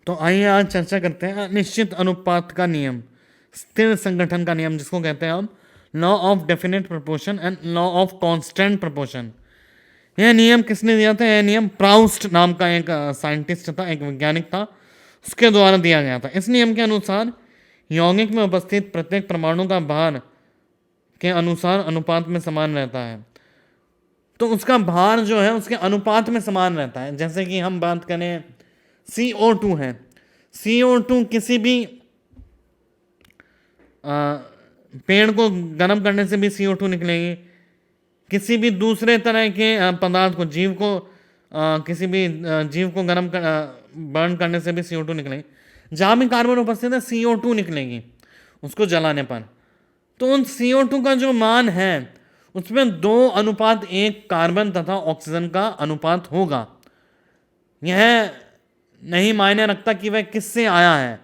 तो आइए आज चर्चा करते हैं निश्चित अनुपात का नियम, स्थिर संगठन का नियम, जिसको कहते हैं हम law of definite proportion and law of constant proportion. यह नियम किसने दिया था? यह नियम प्राउस्ट नाम का एक साइंटिस्ट था, एक वैज्ञानिक था, उसके द्वारा दिया गया था। इस नियम के अनुसार यौगिक में उपस्थित प्रत्येक परमाणु का भार के अनुसार अनुपात में समान रहता है। तो उसका भार जो है उसके अनुपात में समान रहता है। जैसे कि हम बात करें CO2 है, CO2 किसी भी पेड़ को गर्म करने से भी CO2 निकलेगी, किसी भी दूसरे तरह के पदार्थ को, जीव को, किसी भी जीव को गर्म बर्न करने से भी CO2 निकलेगी। जहाँ भी कार्बन उपस्थित है CO2 निकलेगी उसको जलाने पर। तो उन CO2 का जो मान है उसमें 2:1 कार्बन तथा ऑक्सीजन का अनुपात होगा। यह नहीं मायने रखता कि वह किससे आया है।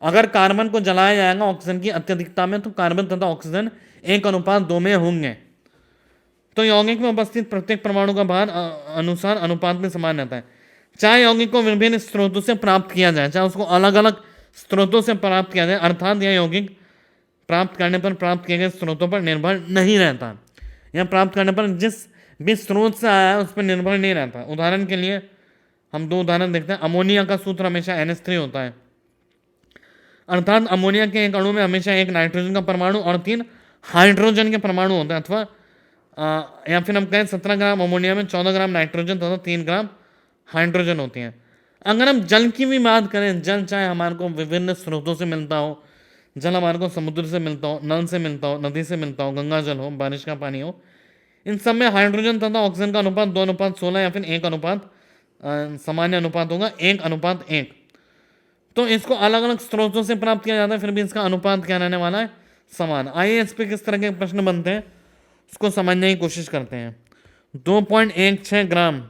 अगर कार्बन को जलाया जाएगा ऑक्सीजन की अत्यधिकता में तो कार्बन तथा ऑक्सीजन 1:2 में होंगे। तो यौगिक में उपस्थित प्रत्येक परमाणु का भार अनुसार अनुपात में समान रहता है। चाहे यौगिक को विभिन्न स्रोतों से प्राप्त किया जाए, चाहे उसको अलग अलग स्रोतों से प्राप्त किया जाए, अर्थात यह यौगिक प्राप्त करने पर प्राप्त किए गए स्रोतों पर निर्भर नहीं रहता। यह प्राप्त करने पर जिस भी स्रोत से आया है उस पर निर्भर नहीं रहता। उदाहरण के लिए हम 2 उदाहरण देखते हैं। अमोनिया का सूत्र हमेशा NH3 होता है, अर्थात अमोनिया के एक अणु में हमेशा 1 नाइट्रोजन का परमाणु और 3 हाइड्रोजन के परमाणु होते हैं। अथवा या फिर हम कहें 17 ग्राम अमोनिया में 14 ग्राम नाइट्रोजन तथा 3 ग्राम हाइड्रोजन होती हैं। अगर हम जल की भी बात करें, जल चाहे हमारे को विभिन्न स्रोतों से मिलता हो, जल हमारे को समुद्र से मिलता हो, नल से मिलता हो, नदी से मिलता हो, गंगा जल हो, बारिश का पानी हो, इन सब में हाइड्रोजन तथा ऑक्सीजन का अनुपात 2:16 या फिर 1 अनुपात सामान्य अनुपात होगा 1:1। तो इसको अलग अलग स्रोतों से प्राप्त किया जाता है, फिर भी इसका अनुपात क्या रहने वाला है? समान। आइए इस पे किस तरह के प्रश्न बनते हैं उसको समझने की कोशिश करते हैं। 2.16 ग्राम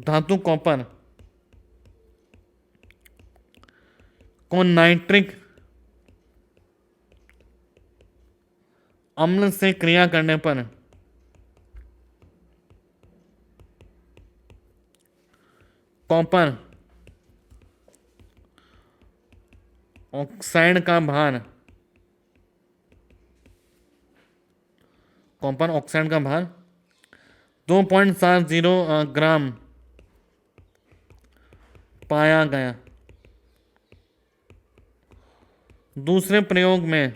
धातु कॉपर को नाइट्रिक अम्ल से क्रिया करने पर कॉपर ऑक्साइड का भार, कॉपर ऑक्साइड का भार 2.70 ग्राम पाया गया। दूसरे प्रयोग में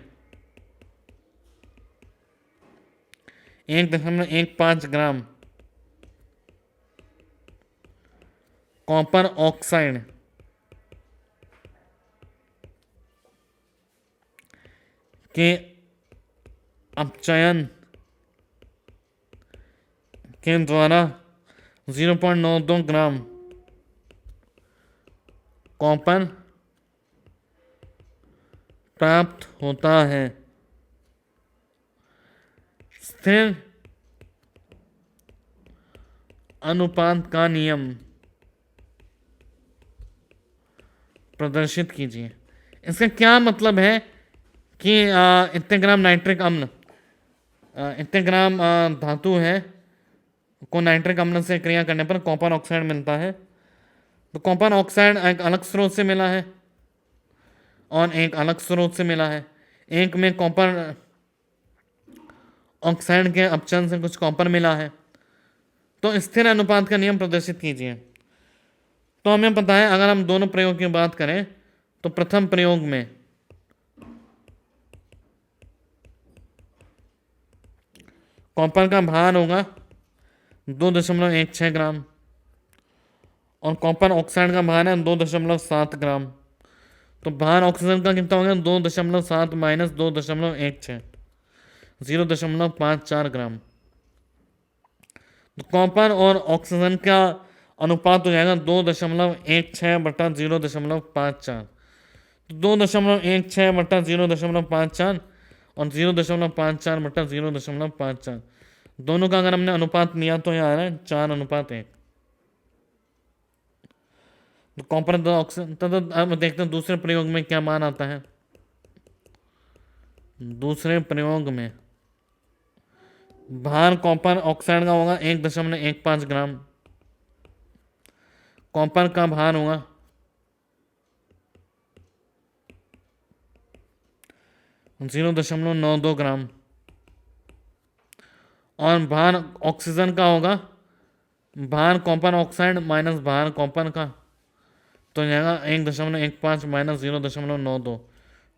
1.15 ग्राम कॉपर ऑक्साइड के अपचयन के द्वारा 0.92 ग्राम कॉपर प्राप्त होता है। स्थिर अनुपात का नियम प्रदर्शित कीजिए। इसका क्या मतलब है कि इतने ग्राम नाइट्रिक अम्ल, इतने ग्राम धातु है को नाइट्रिक अम्ल से क्रिया करने पर कॉपर ऑक्साइड मिलता है। तो कॉपर ऑक्साइड एक अलग स्रोत से मिला है और एक अलग स्रोत से मिला है। एक में कॉपर ऑक्साइड के अपचयन से कुछ कॉपर मिला है। तो स्थिर अनुपात का नियम प्रदर्शित कीजिए। तो हमें पता है, अगर हम दोनों प्रयोग की बात करें तो प्रथम प्रयोग में कॉपर का भार होगा 2.16 ग्राम और कॉपर ऑक्साइड का भार है 2.7 ग्राम। तो भार ऑक्सीजन का कितना हो गया? 2.7 माइनस 2.16, 0.54 ग्राम। तो कॉपर और ऑक्सीजन का अनुपात हो जाएगा 2.16/0.54। तो 2.16/0.54 और 0.54/0.54 दोनों का अगर हमने अनुपात लिया तो यह आ रहा है 4:1। तो कॉपर तथा ऑक्सीजन तथा अब देखते हैं दूसरे प्रयोग में क्या मान आता है। दूसरे प्रयोग में भार कॉपर ऑक्साइड का होगा 1.15 ग्राम, कॉपर का भार होगा 0.92 ग्राम, और भार ऑक्सीजन का होगा भार कॉपर ऑक्साइड माइनस भार कॉपर का, तो जाएगा 1.15 माइनस 0.92,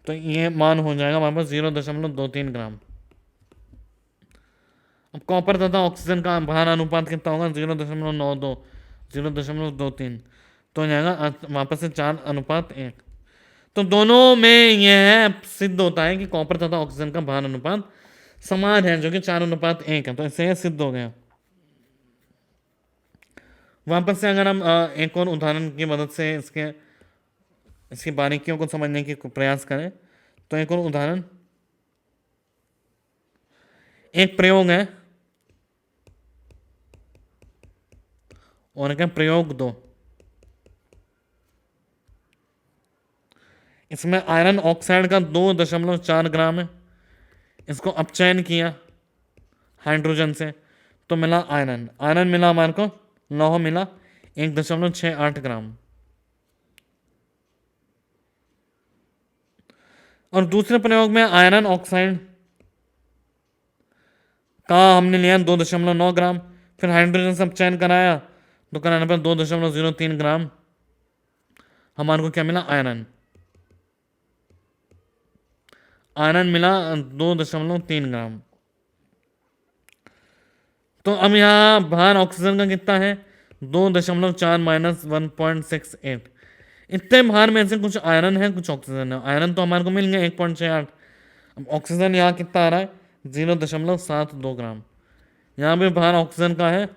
तो ये मान हो जाएगा वापस 0.23 ग्राम। अब कॉपर तथा ऑक्सीजन का भार अनुपात कितना होगा 0.92, 0.23, तो जाएगा वापस से 4:1। तो दोनों में यह सिद्ध होता है कि कॉपर तथा ऑक्सीजन का भार अनुपात समान है, जो कि 4:1 है, तो इससे यह सिद्ध हो गया। वापस से अगर हम एक और उदाहरण की मदद से इसकी बारीकियों को समझने की प्रयास करें, तो एक और उदाहरण, एक प्रयोग है और क्या प्रयोग 2। इसमें आयरन ऑक्साइड का 2.4 ग्राम है, इसको अपचयन किया हाइड्रोजन से, तो मिला आयरन मिला हमारे को, लौह मिला 1.68 ग्राम। और दूसरे प्रयोग में आयरन ऑक्साइड का हमने लिया 2.9 ग्राम, फिर हाइड्रोजन से अपचयन कराया, तो कराने पर 2.03 ग्राम हमारे को क्या मिला आयरन मिला 2.3 ग्राम। तो अब यहाँ भार ऑक्सीजन का कितना है 2.4 माइनस 1.68। इतने भार में से कुछ आयरन है कुछ ऑक्सीजन है। आयरन तो हमारे को मिल गया 1.68। अब ऑक्सीजन यहाँ कितना आ रहा है 0.72 ग्राम। यहाँ भी भार ऑक्सीजन का है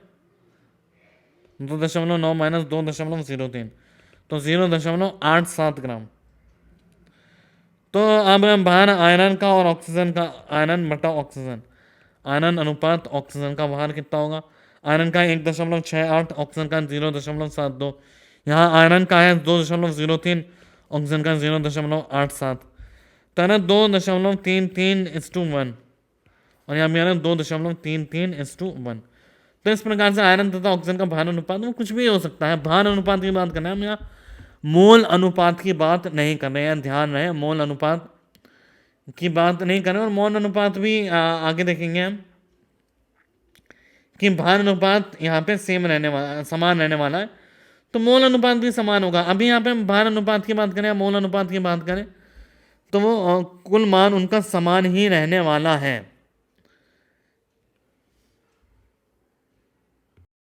2.9 माइनस 2.03, तो 0.87 ग्राम। तो अब भार आयरन का और ऑक्सीजन का, आयरन बटा ऑक्सीजन, आयरन अनुपात ऑक्सीजन का भार कितना होगा, आयरन का 1.68, ऑक्सीजन का 0.72। यहाँ आयरन का है 2.03, ऑक्सीजन का 0.87, तो है ना 2.33:1, और यहाँ भी आयरन 2.33:1। तो इस प्रकार से आयरन तथा ऑक्सीजन का भार अनुपात में कुछ भी हो सकता है। भार अनुपात की बात करना है हम, यहाँ मोल अनुपात की बात नहीं कर रहे हैं, ध्यान रहे, मोल अनुपात की बात नहीं कर रहे हैं। और मोल अनुपात भी आगे देखेंगे हम कि भार अनुपात यहाँ पे समान रहने वाला है, तो मोल अनुपात भी समान होगा। अभी यहाँ पे हम भार अनुपात की बात करें या मोल अनुपात की बात करें, तो वो कुल मान उनका समान ही रहने वाला है।